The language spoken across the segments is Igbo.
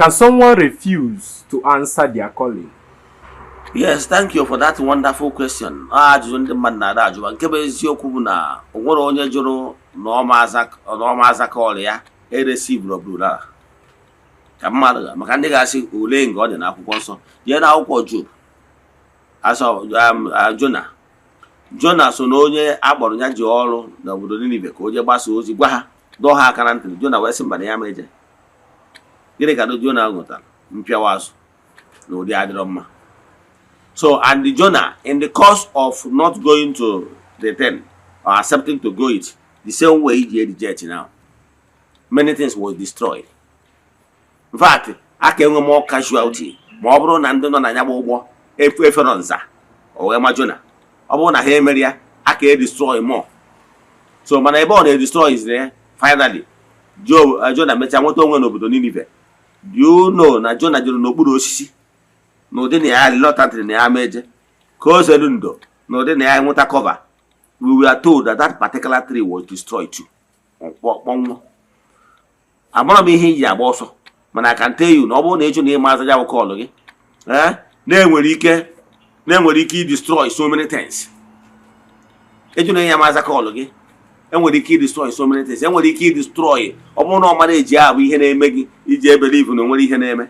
Can someone refuse to answer their calling? Yes, thank you for that wonderful question. Ajụjụ ndị mmadụ na-ada ajụba nke bụ eziokwu bụ na o nwere onye jụrụ na ọma aza call ya receive ọbụla ka mmadụ maka ndị ga-asị ole nga ọ dị n'akwụkwọ nsọ jee na akwụkwọ Job asọ Jona so na onye akpọrọ ya ji ọrụ n'obodo Ninive ka o jee gbasa ozi gwa ha dọọ ha aka na ntị. Jona wee sị mba na ya ma eje. Gịnị ka Jona ghọtara? Mpịawa azụ na ụdị adịrọ mma. So, and the Jonah, in the course of not going to the tent or accepting to go it, the same way he rejected now, many things were destroyed. In fact, I can more casualty. More than no Nanyabo, Eferonza, or Emma Jonah. Upon a Hemeria, I can destroy more. So, when I born, destroy is there. Finally, Jonah met a motor over the Ninive. You know, na Jonah didn't know Budosi. No, then I lot in the image. Cause no, then I want a cover. We were told that that particular tree was destroyed too. I'm gonna be here also. But I can tell you, no one age name as I will call again. Then will he destroy so many things. Age name as I call again. And when the key destroy so many things, and when the key destroy, I won't know manage ya, we can make it believe in what he can name.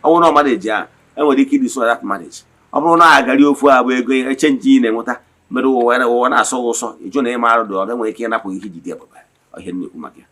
I won't know manage ya. And when the kid is that marriage. I don't know. I got you for a going a change in and water. But when I saw also, it's your name out of the other way, came up with his dear. I hear you, Makia.